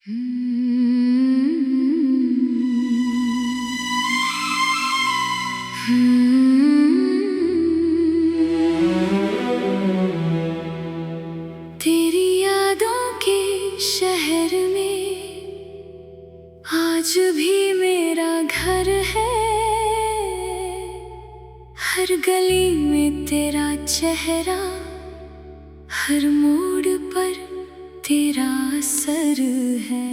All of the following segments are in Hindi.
तेरी यादों के शहर में आज भी मेरा घर है। हर गली में तेरा चेहरा, हर मोड़ पर तेरा असर है।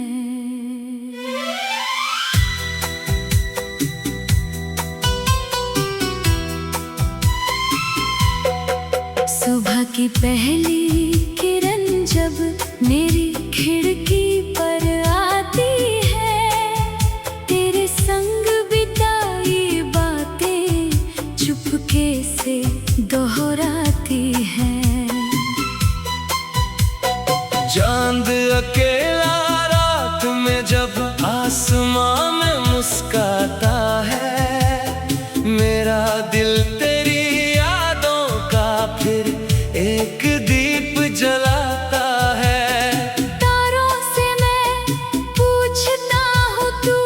सुबह की पहली किरण जब मेरी खिड़की पर आती है, तेरे संग बिताई बातें चुपके से दोहराती हैं। चांद अकेला रात में जब आसमां में मुस्काता है, मेरा दिल तेरी यादों का फिर एक दीप जलाता है। तारों से मैं पूछता हूँ तू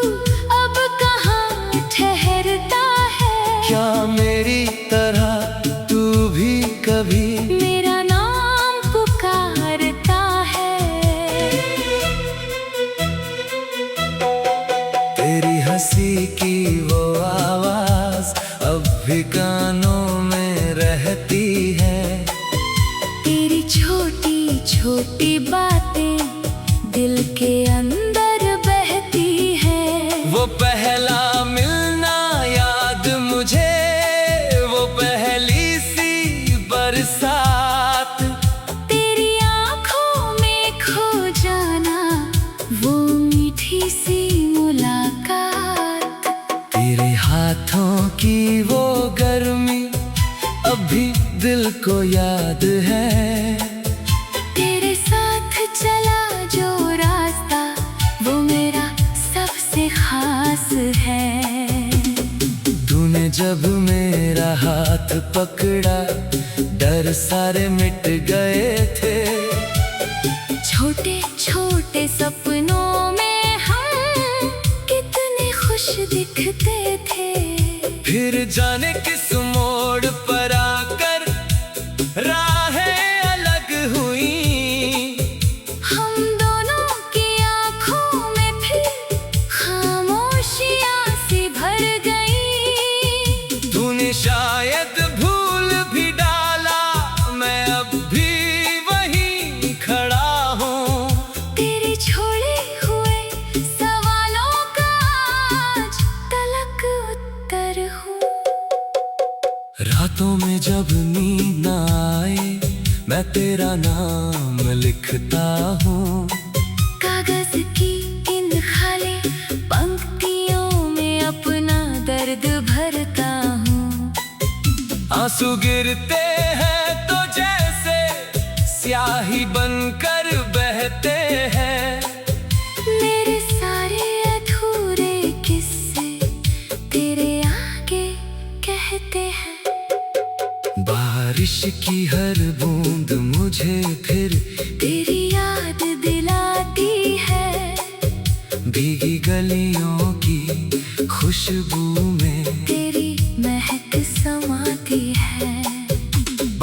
अब कहाँ ठहरता है। क्या मेरी तरह तू भी कभी मेरा नाम पुकारता है। तेरी हंसी की वो आवाज अब भी कानों में रहती है। तेरी छोटी छोटी बातें दिल के अंदर बहती हैं। वो पहला मिलना याद मुझे, वो पहली सी बरसात, तेरी आँखों में खो जाना, वो मीठी सी मुलाकात। तेरे हाथों की वो गर्मी अभी दिल को याद है। तेरे साथ चला जो रास्ता, वो मेरा सबसे खास है। तूने जब मेरा हाथ पकड़ा, डर सारे मिट गए थे। छोटे छोटे सपनों में हम कितने खुश दिखते थे। फिर जाने किस मोड़ पर आकर राहें अलग हुई। हम दोनों की आँखों में फिर खामोशियाँ सी भर गई। तूने शायद भूल भी डाला, मैं अब भी वहीं खड़ा हूँ। तेरे छोड़े हुए सवालों का आज तलक उत्तर हूँ। रातों में जब नींद न आए, मैं तेरा नाम लिखता हूँ। कागज की इन खाली पंक्तियों में अपना दर्द भरता हूँ। आंसू गिरते हैं तो जैसे स्याही बनकर बहते हैं। मेरे सारे अधूरे किस्से तेरे आगे कहते हैं। बारिश की हर बूंद मुझे फिर तेरी याद दिलाती है। भीगी गलियों की खुशबू में तेरी महक समाती है।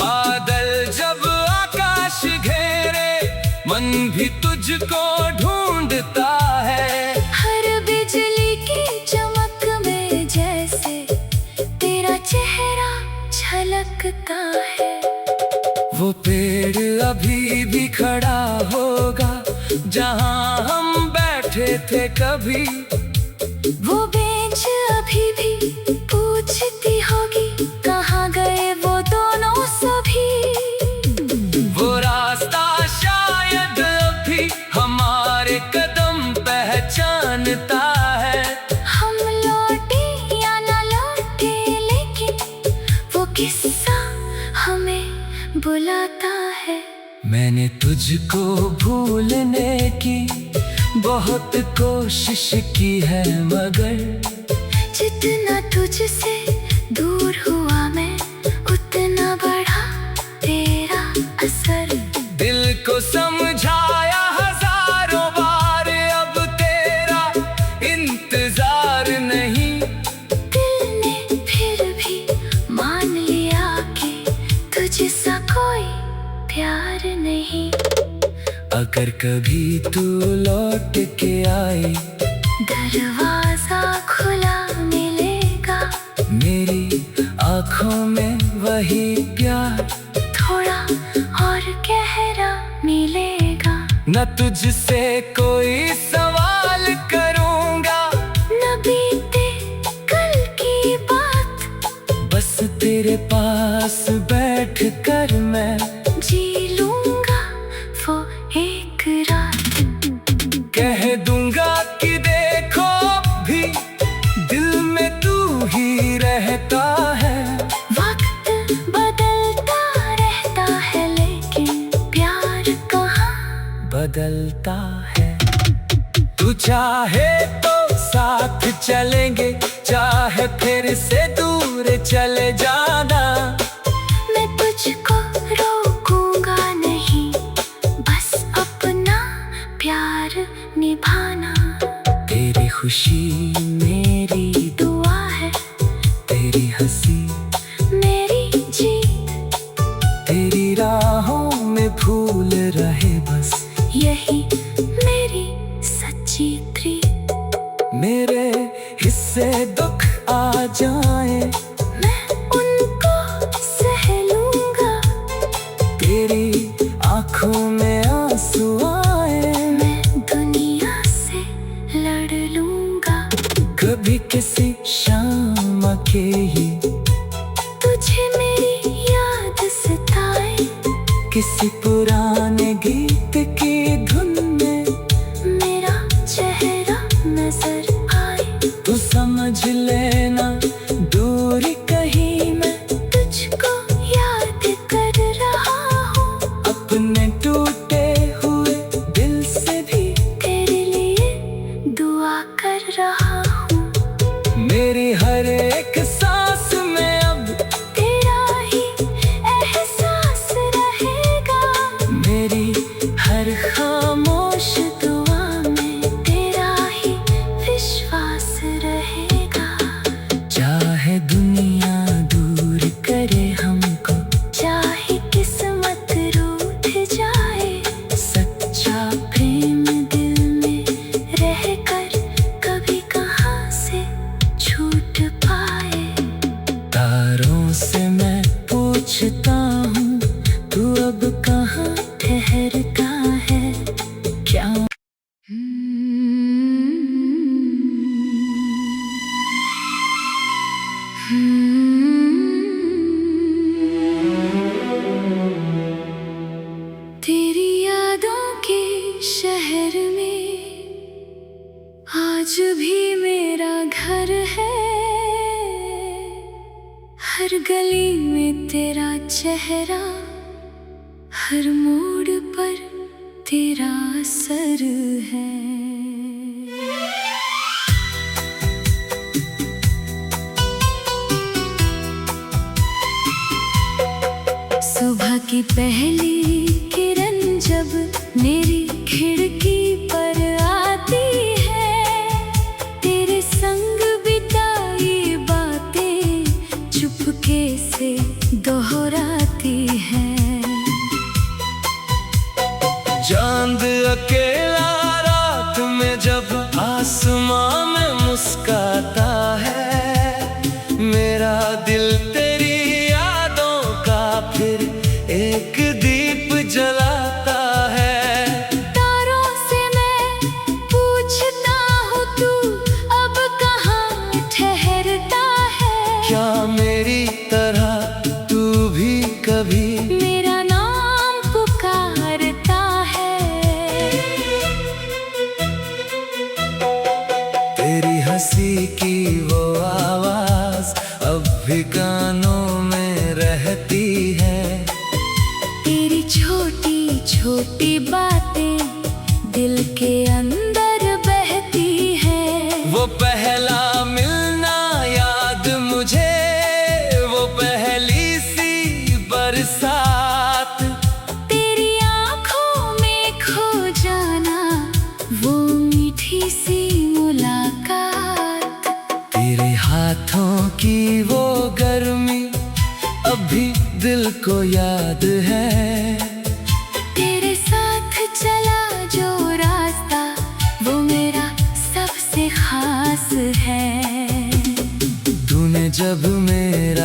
बादल जब आकाश घेरे, मन भी तुझको ढूंढता है। हर बिजली की चमक में जैसे तेरा चेहरा झलकता है। वो पेड़ अभी भी खड़ा होगा जहाँ हम बैठे थे कभी। वो बेंच अभी भी पूछती होगी कहाँ गए वो दोनों सभी। वो रास्ता शायद अभी हमारे कदम पहचानता है। हम लौटे या न लौटे लेकिन वो किस्सा हमें बुलाता है। मैंने तुझको भूलने की बहुत कोशिश की है, मगर जितना तुझसे दूर हुआ मैं उतना बढ़ा तेरा असर। दिल को समझाया हजारों बार, अब अगर कभी तू लौट के आई, दरवाजा खुला मिलेगा, मेरी आँखों में वही प्यार थोड़ा और गहरा मिलेगा। न तुझसे कोई सवाल करूँगा, न बीते कल की बात, बस तेरे पास बैठ कर मैं जी लूंगा वो एक रात। कह दूंगा कि देखो भी दिल में तू ही रहता है। वक्त बदलता रहता है लेकिन प्यार कहाँ बदलता है। तू चाहे तो साथ चलेंगे, चाहे फिर से दूर चले जाना। मैं तुझको रोकूंगा नहीं, बस अपना प्यार निभाना। तेरी खुशी मेरी दुआ है, तेरी हंसी मेरी जीत, तेरी राहों में फूल रहे बस यही मेरी सच्ची प्रीत। मेरे हिस्से दुख आ जाए, मैं उनको सह लूंगा, तेरी आँखों में आंसू आए, मैं दुनिया से लड़ लूंगा। कभी किसी शाम अकेली तुझे मेरी याद सताए, किसी पुराने गीत की धुन में मेरा चेहरा नजर आए। तू समझ लेना दूरी कहीं मैं तुझको याद कर रहा हूँ, अपने टूटे हुए दिल से भी तेरे लिए दुआ कर रहा हूँ। मेरी हर एक सांस में अब तेरा ही एहसास रहेगा, मेरी हर खामोश दुआ में तेरा ही विश्वास रहेगा। चाहे दुनिया दूर करे हमको, चाहे किस्मत रूठ जाए, सच्चा प्रेम दिल में रहकर कभी कहाँ से छूट पाए। तारों से मैं पूछता हूँ तू अब कहाँ ठहरता है, क्या तेरी यादों के शहर में आज भी मेरा घर है, हर गली में तेरा चेहरा, हर मोड़ पर तेरा असर है। सुबह की पहली किरण जब मेरी खिड़की पर आती है, तेरे संग बिताई बातें चुपके से दोहराती है। चांद अकेला रात में जब आसमां में मुस्काता है, मेरा दिल तेरी यादों का फिर एक दीप जलाता है। तारों से मैं पूछता हूँ तू अब कहाँ ठहरता है, क्या मेरी तरह तू भी कभी मेरा नाम पुकारता है। तेरी हंसी की वो आवाज अब भी कानों में रहती है। तेरी छोटी छोटी बातें दिल के अंदर बहती है। वो पहला मिलना याद मुझे, वो पहली सी बरसात, तेरी आँखों में खो जाना, वो मीठी सी मुलाकात, तेरे हाथों की वो गर्मी अभी दिल को याद है। तेरे साथ चला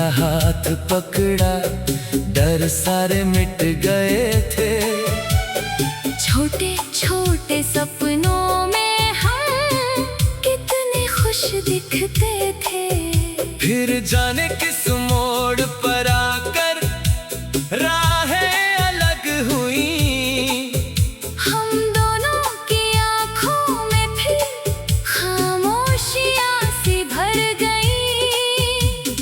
तेरा हाथ पकड़ा, डर सारे मिट गए थे। छोटे छोटे सपनों में हम कितने खुश दिखते थे। फिर जाने किस मोड़ पर आकर राहें अलग हुई। हम दोनों की आंखों में फिर खामोशियां सी भर गई।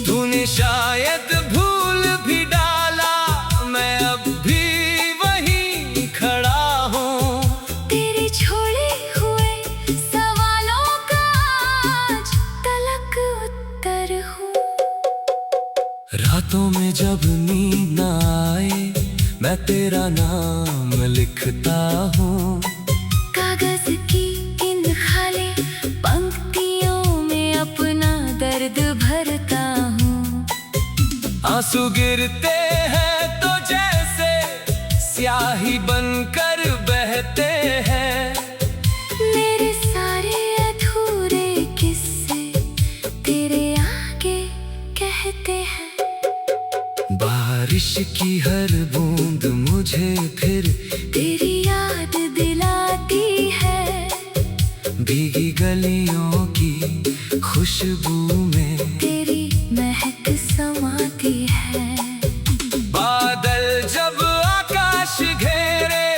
तूने शायद भूल भी डाला, मैं अब भी वहीं खड़ा हूँ। तेरे छोड़े हुए सवालों का आज तलक उत्तर हूँ। रातों में जब नींद न आए, मैं तेरा नाम लिखता हूँ। कागज की इन खाली पंक्तियों में अपना दर्द भरता हूँ। आंसू गिरते हैं तो जैसे स्याही बनकर बहते हैं। मेरे सारे अधूरे किस्से तेरे आगे कहते हैं। बारिश की हर बूंद मुझे फिर तेरी याद दिलाती है। भीगी गलियों की खुशबू में तेरी महक समाती है। बादल जब आकाश घेरे,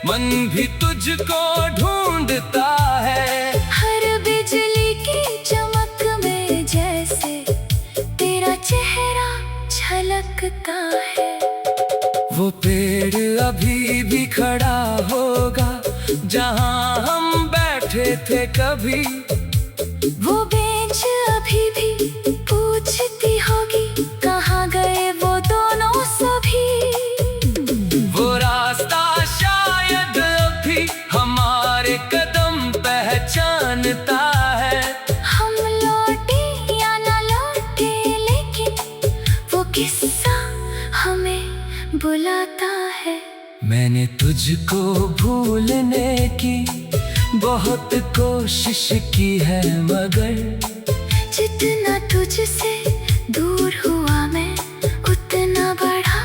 मन भी तुझको ढूंढता है। हर बिजली की चमक में जैसे तेरा चेहरा झलकता है। वो पेड़ अभी भी खड़ा होगा जहाँ हम बैठे थे कभी। वो बेंच अभी भी पूछती होगी कहाँ गए वो दोनों सभी। वो रास्ता शायद अभी हमारे कदम पहचानता है। हम लौटे या ना लौटे लेकिन वो किस्सा हमें बुलाता है। मैंने तुझको भूलने की बहुत कोशिश की है, मगर जितना तुझसे दूर हुआ मैं उतना बढ़ा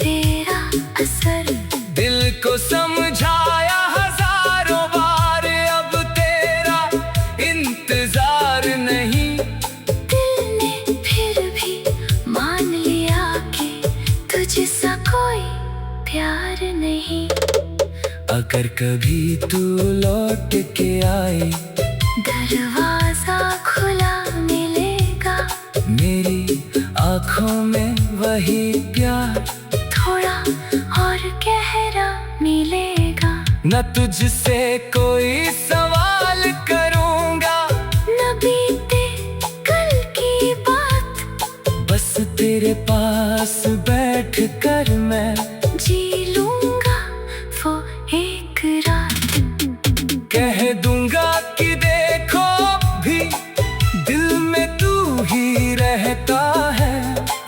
तेरा असर। दिल को समझाया हजारों बार, अब तेरा इंतजार नहीं। दिल ने फिर भी मान लिया कि तुझसा कोई प्यार नहीं। अगर कभी तू लौट के आए, दरवाजा खुला मिलेगा। मेरी आँखों में वही प्यार थोड़ा और गहरा मिलेगा। न तुझसे कोई सवाल करूँगा, न बीते कल की बात, बस तेरे पास बैठ कर मैं जी लूंगा वो एक रात। कह दूंगा कि देखो भी दिल में तू ही रहता है।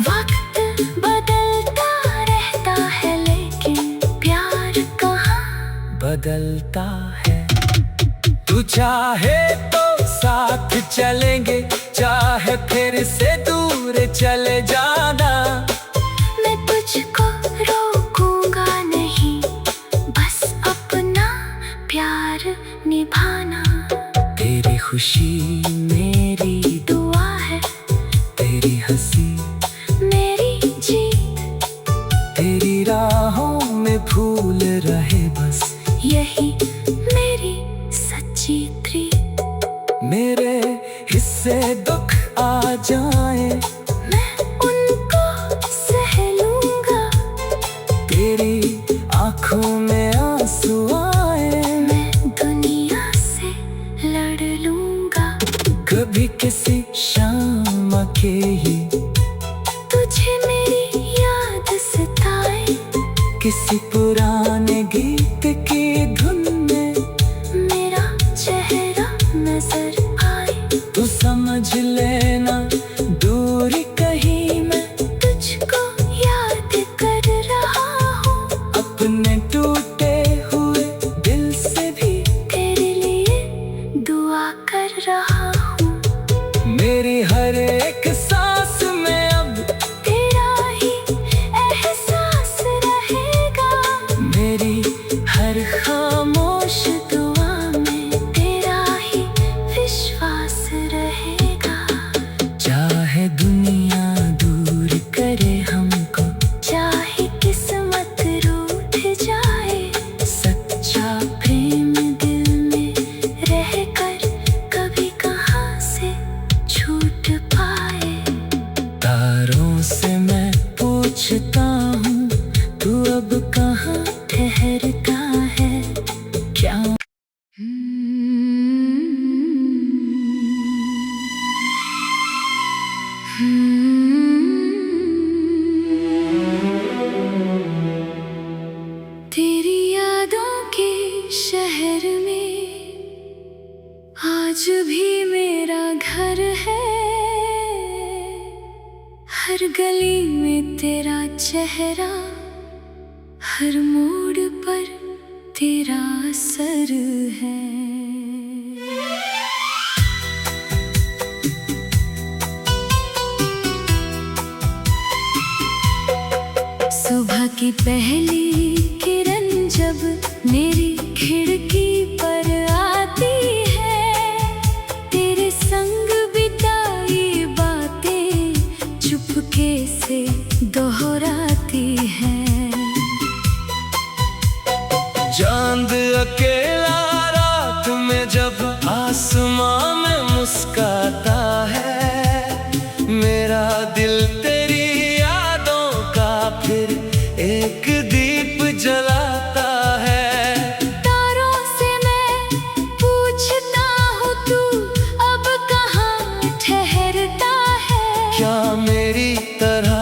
वक्त बदलता रहता है लेकिन प्यार कहाँ बदलता है। तू चाहे तो साथ चलेंगे, चाहे फिर से दूर चले जाना। मैं तुझको रोकूंगा नहीं, बस अपना प्यार निभाना। तेरी खुशी मेरी दुआ है, तेरी हंसी मेरी जीत। तेरी राहों में फूल रहे बस यही मेरी सच्ची प्रीत। मेरे हिस्से दुख आ जाए, मैं उनको सह लूंगा। तेरी आँखों में आंसू आए, मैं दुनिया से लड़ लूंगा। कभी किसी शाम अकेली तुझे मेरी याद सताए, किसी पुराने गीत की धुन में मेरा चेहरा नजर आए। तू समझ लेना दूरी कहीं मैं तुझको याद कर रहा हूँ। अपने टूटे हुए दिल से भी तेरे लिए दुआ कर रहा हूँ। मेरी हर एक सांस में अब आज भी मेरा घर है, हर गली में तेरा चेहरा, हर मोड़ पर तेरा असर है। सुबह की पहली किरण जब मेरी खिड़की पर आती है, तेरे संग बिताई बातें चुपके से दोहराती है। चांद अकेला रात में जब आसमां में मुस्काता है, मेरा दिल तेरी यादों का फिर एक दीप जलाता है। तारों से मैं पूछता हूँ तू अब कहाँ ठहरता है, क्या मेरी तरह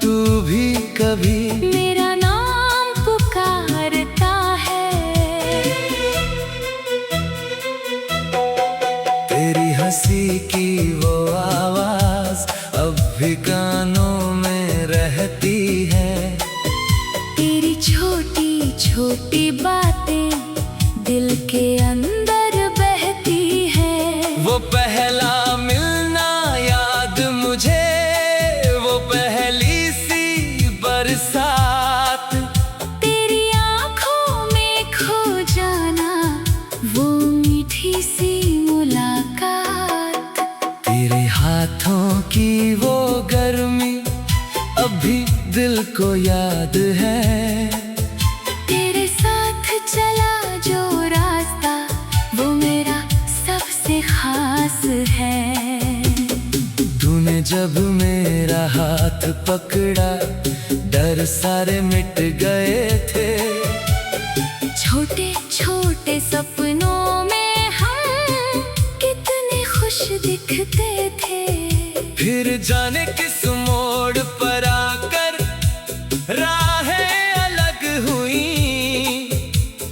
तू भी कभी मेरा नाम पुकारता है। तेरी हंसी की वो आवाज अब भी कानों में रहती है। तेरी छोटी छोटी बातें दिल के अंदर बहती है। वो पहला मिलना याद मुझे, वो पहली सी बरसात, तेरी आँखों में खो जाना, वो मीठी सी मुलाकात, तेरे हाथों की वो गर्मी अभी दिल को याद है। तेरे साथ चला जो रास्ता वो मेरा सबसे खास है। तूने जब मेरा हाथ पकड़ा डर सारे मिट गए थे। छोटे छोटे सपनों में हम कितने खुश दिखते थे। फिर जाने किस मोड़ पर आकर राहें अलग हुई,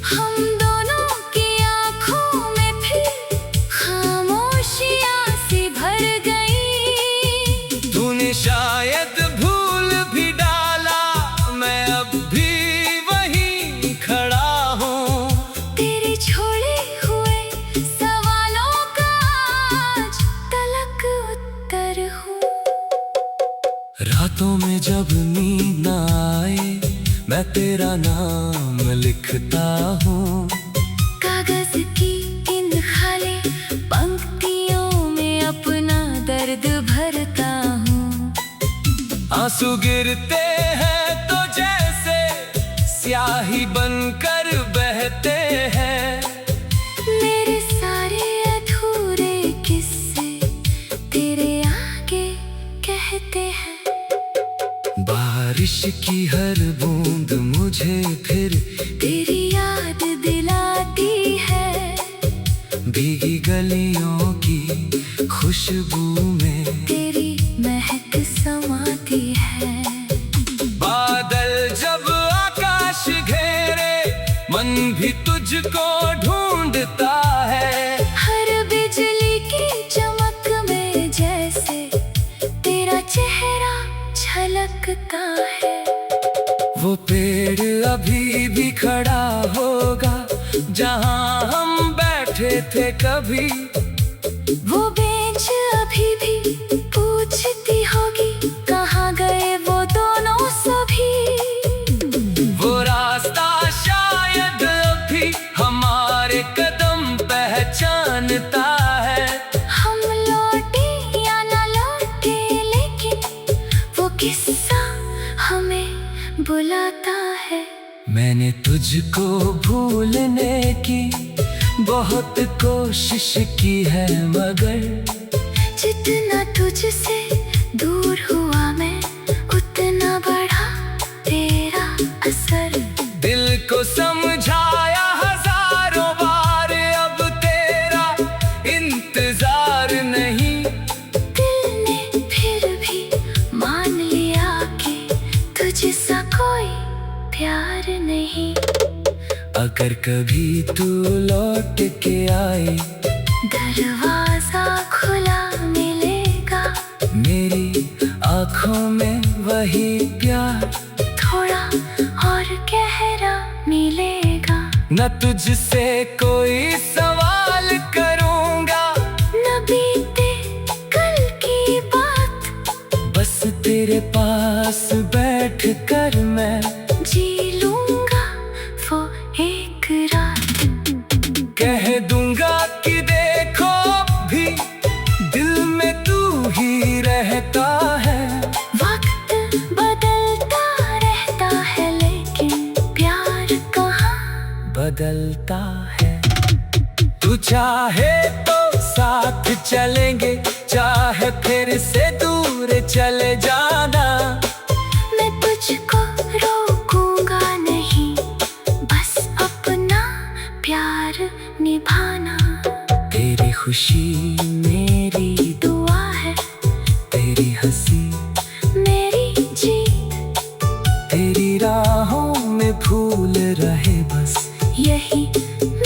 हम दोनों की आँखों में फिर खामोशियाँ सी भर गई। तूने शायद भूल भी डाला, मैं अब भी वहीं खड़ा हूँ। तेरे छोड़े हुए सवालों का आज तलक उत्तर हूँ। रातों में जब नींद न आए मैं तेरा नाम लिखता हूँ। कागज की इन खाली पंक्तियों में अपना दर्द भरता हूँ। आंसू गिरते हैं तो जैसे स्याही बनकर बहते हैं। मेरे सारे अधूरे किस्से तेरे आगे कहते हैं। बारिश की हर बूंद मुझे फिर तेरी याद दिलाती है। भीगी गलियों की खुशबू में तेरी महक समाती है। बादल जब आकाश घेरे मन भी तुझको ढूंढता है। हर बिजली की चमक में जैसे तेरा चेहरा झलकता है। वो पेड़ अभी भी खड़ा होगा जहाँ हम बैठे थे कभी। वो बेंच अभी भी पूछती होगी कहाँ गए वो दोनों सभी। वो रास्ता शायद अभी हमारे कदम पहचानता है। हम लौटे या न लौटे लेकिन वो किस्सा हमें बुलाता है। मैंने तुझको भूलने की बहुत कोशिश की है, मगर जितना तुझसे दूर हुआ मैं उतना बढ़ा तेरा असर। दिल को समझाया हजारों बार अब तेरा इंतजार नहीं। दिल ने फिर भी मान लिया कि तुझसा कोई प्यार नहीं। अगर कभी तू लौट के आए दरवाजा खुला मिलेगा, मेरी आँखों में वही प्यार थोड़ा और गहरा मिलेगा। न तुझसे कोई सवाल करूँगा, न बीते कल की बात, बस तेरे पास बैठ कर मैं जी लूँगा वो एक रात। कह दूंगा कि देखो भी दिल में तू ही रहता है। वक्त बदलता रहता है लेकिन प्यार कहाँ बदलता है। तू चाहे तो साथ चलेंगे, चाहे फिर से दूर चले जाना। मैं तुझको रोकूंगा नहीं, बस अपना प्यार निभाना। तेरी खुशी मेरी दुआ है, तेरी हंसी मेरी जीत, तेरी राहों में फूल रहे बस यही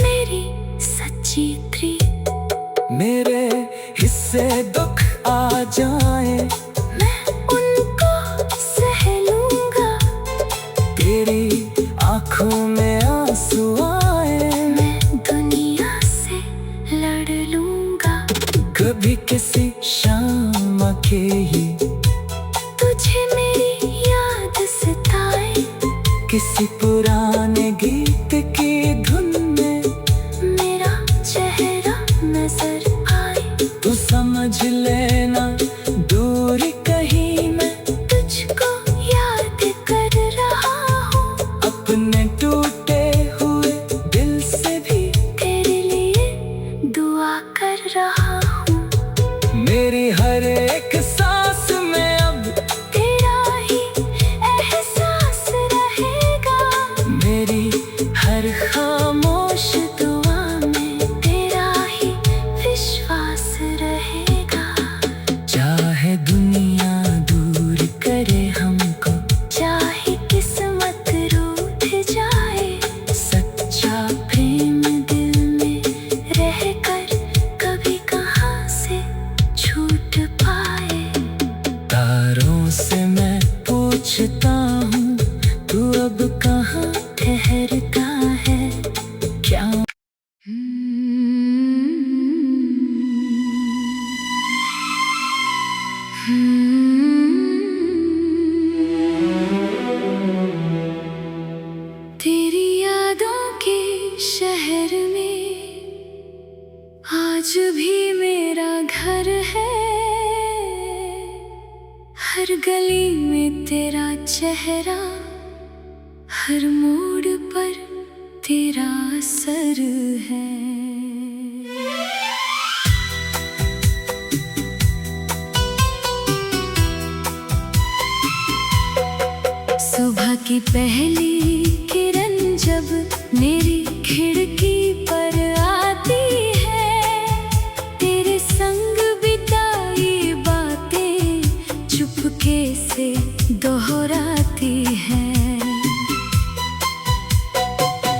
मेरी सच्ची प्रीत। मेरे हिस्से दुख आ जाए, मैं उनको सह लूंगा, तेरी आँखों में आंसू आए, मैं दुनिया से लड़ लूंगा। कभी किसी शाम अकेली तुझे मेरी याद सताए, किसी पुराने गीत की धुन में मेरा चेहरा नजर आए। तू समझ लेना दूरी कहीं मैं तुझको याद कर रहा हूँ, अपने टूटे हुए दिल से भी तेरे लिए दुआ कर रहा हूँ। मेरी हर एक सांस में अब तेरा ही एहसास रहेगा, मेरी हर खामोश दुआ में तेरा ही विश्वास रहेगा। चाहे दुनिया दूर करे हमको, चाहे किस्मत रूठ जाए, सच्चा प्रेम दिल में रहकर कभी कहाँ से छूट पाए। तारों से मैं पूछता हूँ तू अब कहाँ ठहरता है, क्या तेरी यादों के शहर में आज भी मेरा घर है, हर गली में तेरा चेहरा, हर मोड़ पर तेरा असर है। सुबह की पहली किरण जब मेरी खिड़की पर आती है, तेरे संग बिताई बातें चुपके से दोहराती हैं।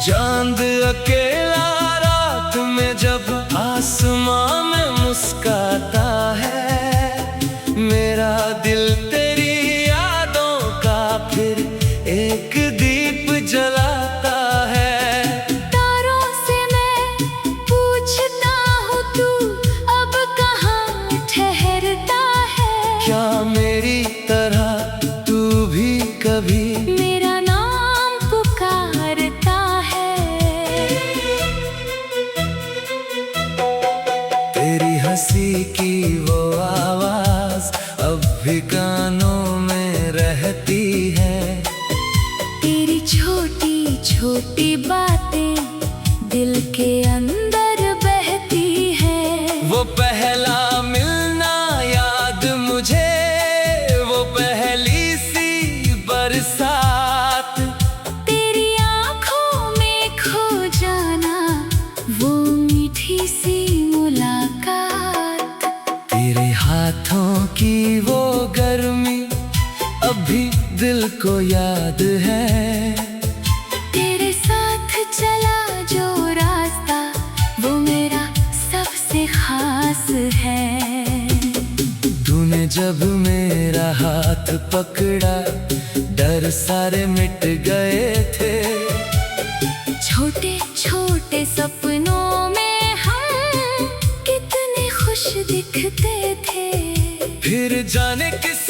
चांद अकेला रात में जब आसमां में मुस्काता है, मेरा दिल तेरी यादों का फिर एक दीप जलाता है। तारों से मैं पूछता हूँ तू अब कहाँ ठहरता है, क्या मेरी तरह तू भी कभी मेरा नाम पुकारता है। तेरी हंसी की वो आवाज अब भी कानों में रहती है, तेरी छोटी छोटी बातें दिल के अंदर बहती हैं। वो पहला मिलना याद मुझे, वो पहली सी बरसात, तेरी आँखों में खो जाना, वो मीठी सी मुलाकात, तेरे हाथों की वो गर्मी अभी दिल को याद है। तेरे साथ चला जो रास्ता वो मेरा सबसे मेरा हाथ पकड़ा, डर सारे मिट गए थे। छोटे छोटे सपनों में हम कितने खुश दिखते थे। फिर जाने किस